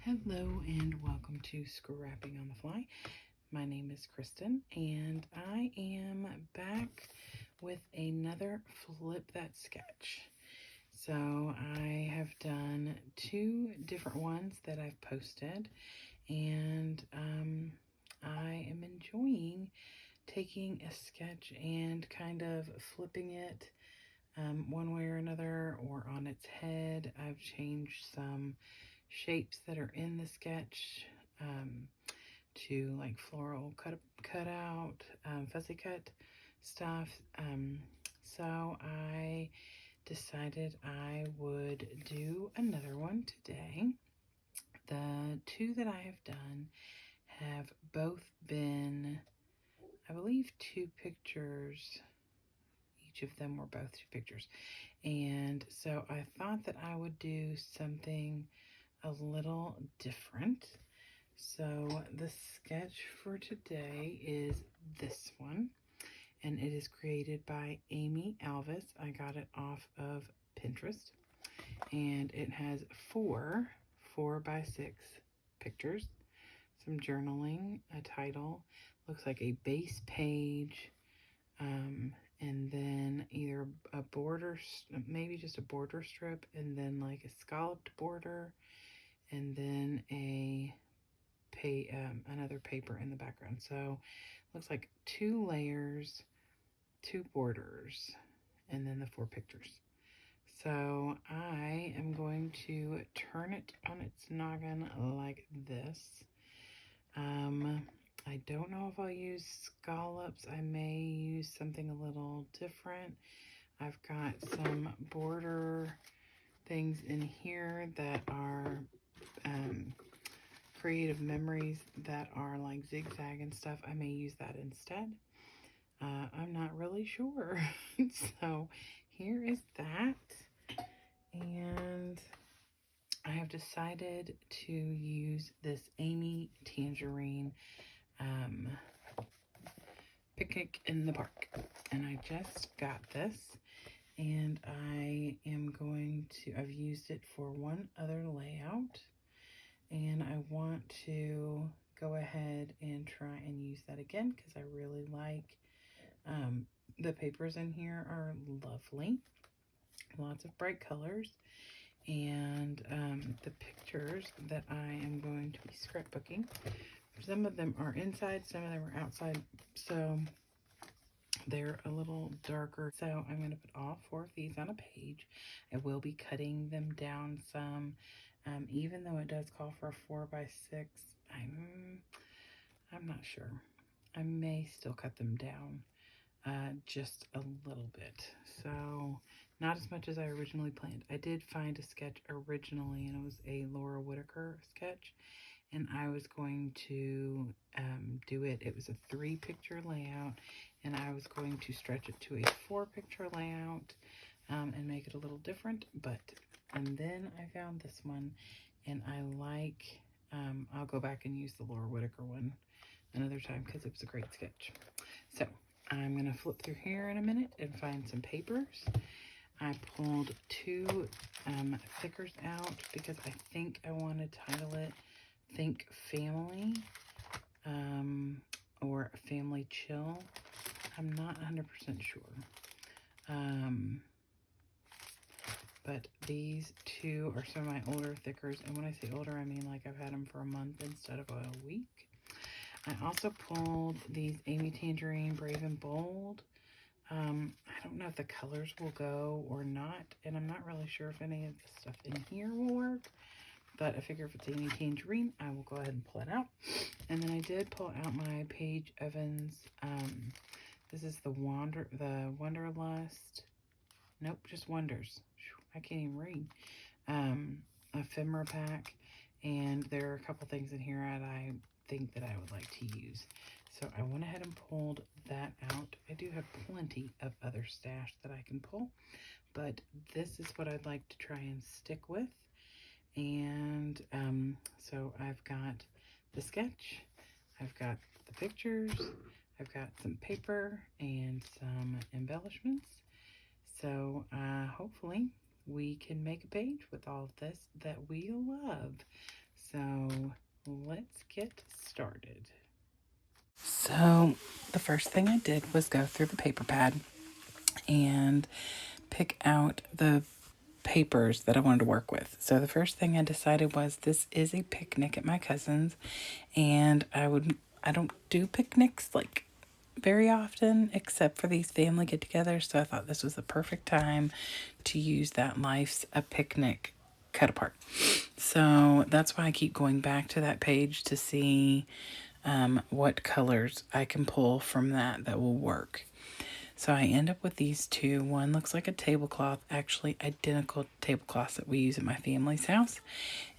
Hello and welcome to Scrapping on the Fly. My name is Kristen and I am back with another Flip That Sketch. So I have done two different ones that I've posted, and I am enjoying taking a sketch and kind of flipping it one way or another or on its head. I've changed some shapes that are in the sketch to like floral cut out, fussy cut stuff. So I decided I would do another one today. The two that I have done have both been, I believe, two pictures. Each of them were both two pictures. And so I thought that I would do something a little different. So the sketch for today is this one, and it is created by Amy Alvis. I got it off of Pinterest, and it has four 4x6 pictures, some journaling, a title, looks like a base page, and then either a border, maybe just a border strip, and then like a scalloped border, and then another paper in the background. So looks like 2 layers, 2 borders, and then the 4 pictures. So I am going to turn it on its noggin like this. I don't know if I'll use scallops. I may use something a little different. I've got some border things in here that are creative memories that are like zigzag and stuff. I may use that instead. I'm not really sure. So here is that. And I have decided to use this Amy Tangerine Picnic in the Park. And I just got this. And I am going to, I've used it for one other layout. And I want to go ahead and try and use that again because I really like the papers in here are lovely. Lots of bright colors. And the pictures that I am going to be scrapbooking, some of them are inside, some of them are outside. So they're a little darker. So I'm going to put all 4 of these on a page. I will be cutting them down some. Even though it does call for a 4x6, I'm not sure. I may still cut them down just a little bit. So not as much as I originally planned. I did find a sketch originally, and it was a Laura Whitaker sketch, and I was going to do it. It was a 3-picture layout, and I was going to stretch it to a 4-picture layout and make it a little different. And then I found this one, and I like, I'll go back and use the Laura Whitaker one another time because it was a great sketch. So I'm going to flip through here in a minute and find some papers. I pulled 2 thickers out because I think I want to title it Think Family or Family Chill. I'm not 100% sure. But these 2 are some of my older thickers. And when I say older, I mean like I've had them for a month instead of a week. I also pulled these Amy Tangerine Brave and Bold. I don't know if the colors will go or not. And I'm not really sure if any of the stuff in here will work. But I figure if it's Amy Tangerine, I will go ahead and pull it out. And then I did pull out my Paige Evans. This is the Wanderlust. Nope, just Wonders. I can't even read. Ephemera pack. And there are a couple things in here that I think that I would like to use. So I went ahead and pulled that out. I do have plenty of other stash that I can pull. But this is what I'd like to try and stick with. And so I've got the sketch. I've got the pictures. I've got some paper and some embellishments. So hopefully we can make a page with all of this that we love. So let's get started. So the first thing I did was go through the paper pad and pick out the papers that I wanted to work with. So the first thing I decided was this is a picnic at my cousin's, and I don't do picnics like very often except for these family get-togethers, so I thought this was the perfect time to use that Life's a Picnic cut apart. So that's why I keep going back to that page to see what colors I can pull from that will work. So I end up with these two. One looks like a tablecloth, actually identical tablecloths that we use at my family's house.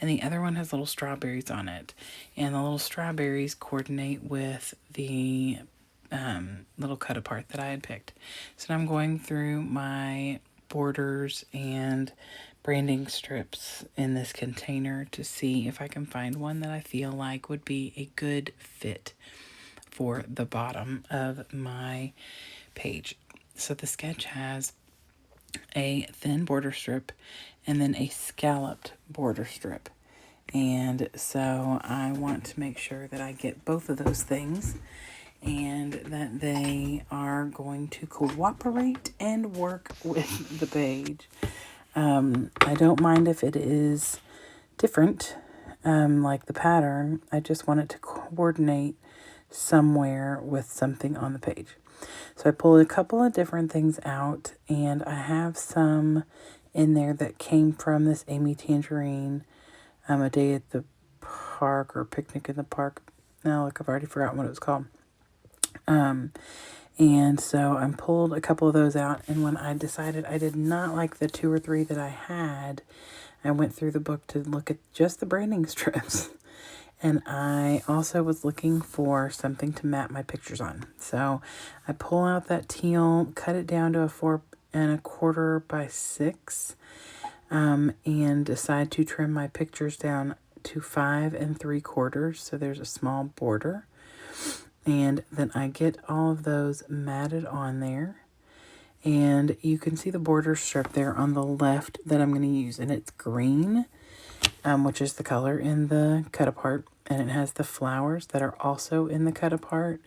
And the other one has little strawberries on it. And the little strawberries coordinate with the little cut apart that I had picked. So now I'm going through my borders and branding strips in this container to see if I can find one that I feel like would be a good fit for the bottom of my page. So the sketch has a thin border strip and then a scalloped border strip. And so I want to make sure that I get both of those things and that they are going to cooperate and work with the page. I don't mind if it is different, like the pattern. I just want it to coordinate somewhere with something on the page. So I pulled a couple of different things out, and I have some in there that came from this Amy Tangerine, a day at the park or picnic in the park. Now, like I've already forgotten what it was called. And so I pulled a couple of those out, and when I decided I did not like the 2 or 3 that I had, I went through the book to look at just the branding strips. And I also was looking for something to map my pictures on. So I pull out that teal, cut it down to a 4 1/4 by 6, and decide to trim my pictures down to 5 3/4. So there's a small border. And then I get all of those matted on there. And you can see the border strip there on the left that I'm going to use. And it's green, which is the color in the cut apart. And it has the flowers that are also in the cut apart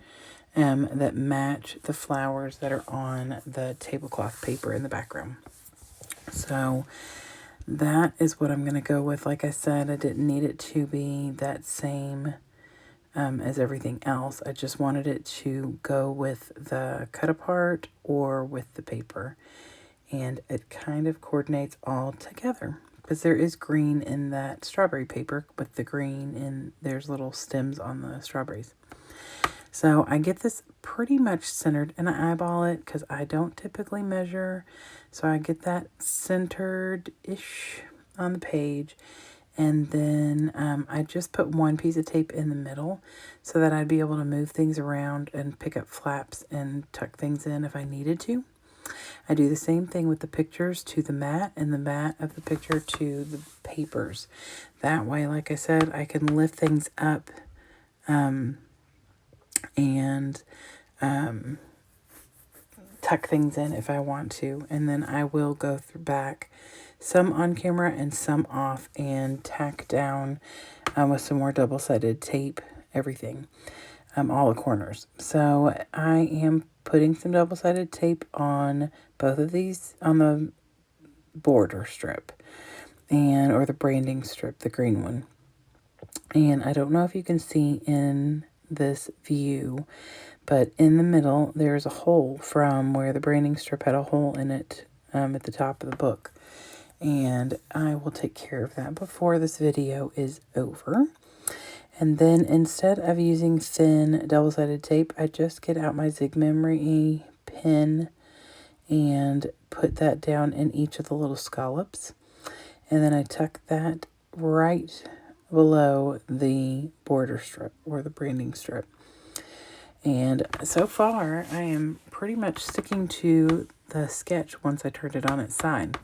that match the flowers that are on the tablecloth paper in the background. So that is what I'm going to go with. Like I said, I didn't need it to be that same as everything else. I just wanted it to go with the cut apart or with the paper. And it kind of coordinates all together. Because there is green in that strawberry paper with the green, and there's little stems on the strawberries. So I get this pretty much centered, and I eyeball it because I don't typically measure. So I get that centered-ish on the page. And then I just put one piece of tape in the middle so that I'd be able to move things around and pick up flaps and tuck things in if I needed to. I do the same thing with the pictures to the mat and the mat of the picture to the papers. That way, like I said, I can lift things up and tuck things in if I want to. And then I will go through back, some on camera and some off, and tack down with some more double-sided tape, everything, all the corners. So I am putting some double-sided tape on both of these on the border strip or the branding strip, the green one. And I don't know if you can see in this view, but in the middle there's a hole from where the branding strip had a hole in it at the top of the book. And I will take care of that before this video is over. And then instead of using thin double-sided tape, I just get out my Zig Memory pin and put that down in each of the little scallops. And then I tuck that right below the border strip or the branding strip. And so far, I am pretty much sticking to the sketch once I turned it on its side.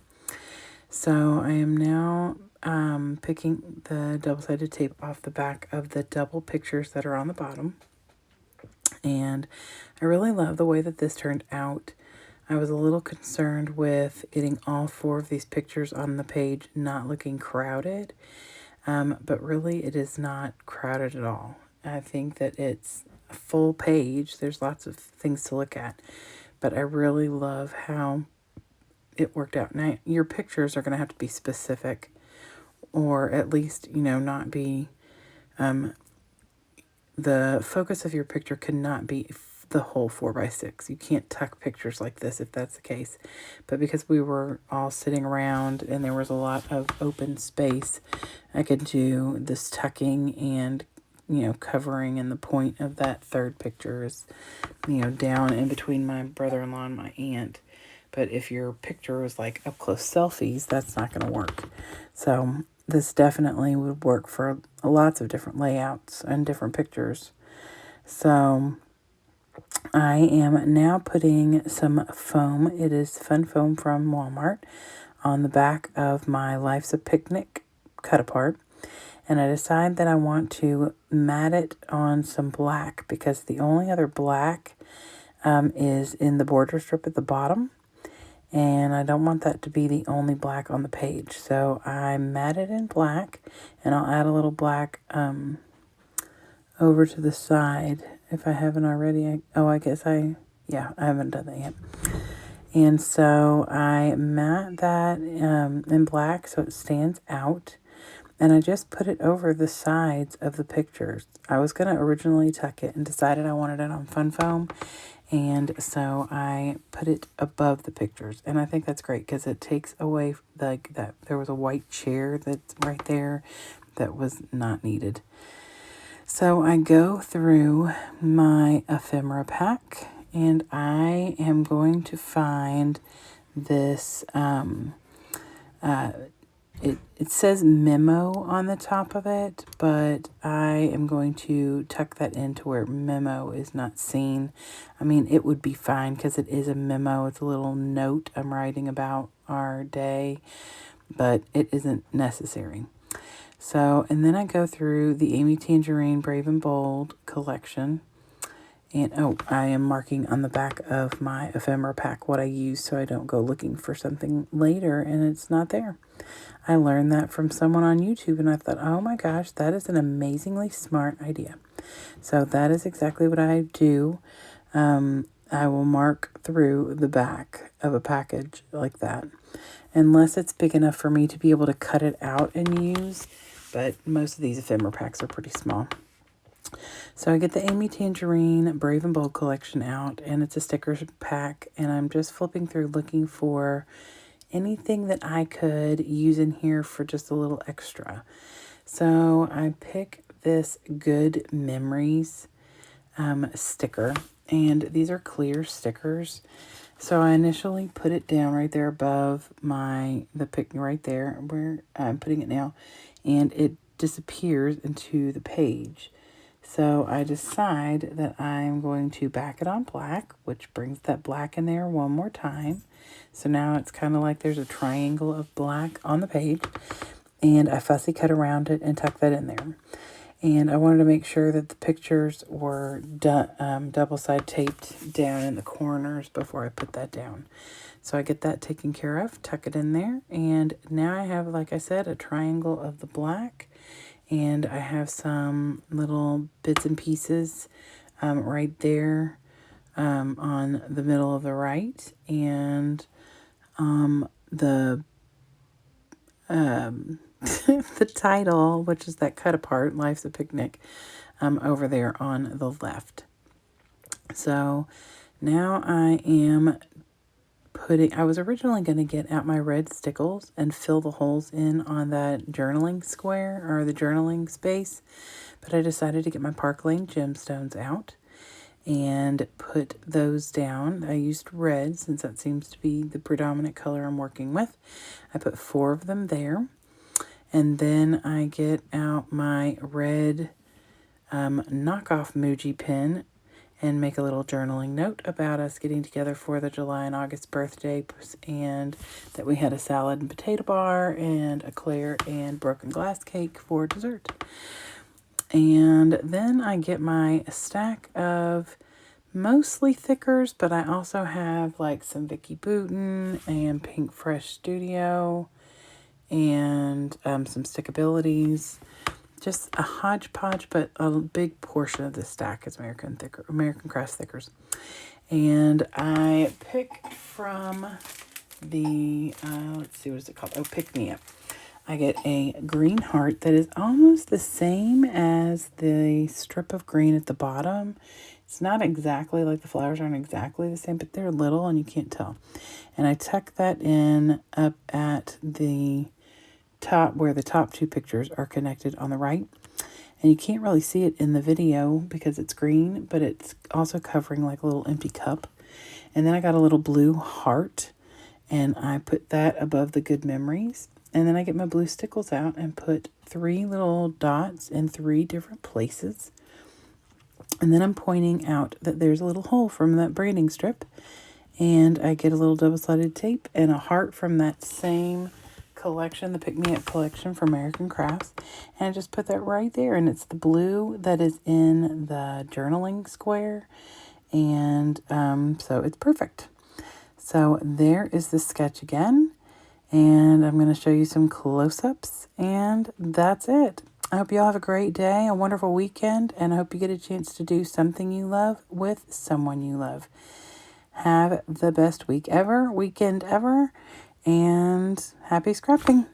So I am now picking the double-sided tape off the back of the double pictures that are on the bottom. And I really love the way that this turned out. I was a little concerned with getting all 4 of these pictures on the page not looking crowded. but really it is not crowded at all. I think that it's a full page. There's lots of things to look at, but I really love how it worked out. Now, your pictures are going to have to be specific, or at least, not be, the focus of your picture cannot be the whole 4x6. You can't tuck pictures like this if that's the case. But because we were all sitting around and there was a lot of open space, I could do this tucking and, covering, and the point of that third picture is, down in between my brother-in-law and my aunt. But if your picture was like up close selfies, that's not going to work. So this definitely would work for lots of different layouts and different pictures. So I am now putting some foam. It is fun foam from Walmart on the back of my Life's a Picnic cut apart. And I decide that I want to mat it on some black because the only other black is in the border strip at the bottom. And I don't want that to be the only black on the page. So I mat it in black, and I'll add a little black over to the side if I haven't already. I haven't done that yet. And so I mat that in black so it stands out. And I just put it over the sides of the pictures. I was going to originally tuck it and decided I wanted it on fun foam. And so I put it above the pictures. And I think that's great because it takes away like that. There was a white chair that's right there that was not needed. So I go through my ephemera pack and I am going to find this, it says memo on the top of it, but I am going to tuck that into where memo is not seen. I mean, it would be fine because it is a memo. It's a little note I'm writing about our day, but it isn't necessary. So, and then I go through the Amy Tangerine Brave and Bold collection. And, I am marking on the back of my ephemera pack what I use so I don't go looking for something later and it's not there. I learned that from someone on YouTube and I thought, oh my gosh, that is an amazingly smart idea. So that is exactly what I do. I will mark through the back of a package like that, unless it's big enough for me to be able to cut it out and use. But most of these ephemera packs are pretty small. So I get the Amy Tangerine Brave and Bold collection out, and it's a sticker pack, and I'm just flipping through looking for anything that I could use in here for just a little extra. So I pick this Good Memories sticker, and these are clear stickers. So I initially put it down right there above the pick right there where I'm putting it now, and it disappears into the page. So I decide that I'm going to back it on black, which brings that black in there one more time. So now it's kind of like there's a triangle of black on the page, and I fussy cut around it and tuck that in there. And I wanted to make sure that the pictures were double side taped down in the corners before I put that down. So I get that taken care of, tuck it in there, and now I have, like I said, a triangle of the black. And I have some little bits and pieces right there on the middle of the right. And the the title, which is that cut apart, Life's a Picnic, over there on the left. So now I am I was originally going to get out my red stickles and fill the holes in on that journaling square or the journaling space, but I decided to get my Park Lane gemstones out and put those down. I used red since that seems to be the predominant color I'm working with. I put 4 of them there, and then I get out my red knockoff Muji pen and make a little journaling note about us getting together for the July and August birthday, and that we had a salad and potato bar and a Claire and broken glass cake for dessert. And then I get my stack of mostly thickers, but I also have like some Vicky Bouton and Pink Fresh Studio and some stickabilities. Just a hodgepodge, but a big portion of the stack is American Crafts Thickers. And I pick from the, let's see, what is it called? Oh, Pick Me Up. I get a green heart that is almost the same as the strip of green at the bottom. It's not exactly, like the flowers aren't exactly the same, but they're little and you can't tell. And I tuck that in up at the top where the top two pictures are connected on the right. And you can't really see it in the video because it's green, but it's also covering like a little empty cup. And then I got a little blue heart, and I put that above the good memories. And then I get my blue stickles out and put 3 little dots in 3 different places. And then I'm pointing out that there's a little hole from that branding strip. And I get a little double-sided tape and a heart from that same collection, the Pick Me Up collection from American Crafts. And I just put that right there. And it's the blue that is in the journaling square. And so it's perfect. So there is the sketch again. And I'm going to show you some close-ups. And that's it. I hope you all have a great day, a wonderful weekend. And I hope you get a chance to do something you love with someone you love. Have the best weekend ever, and happy scrapping.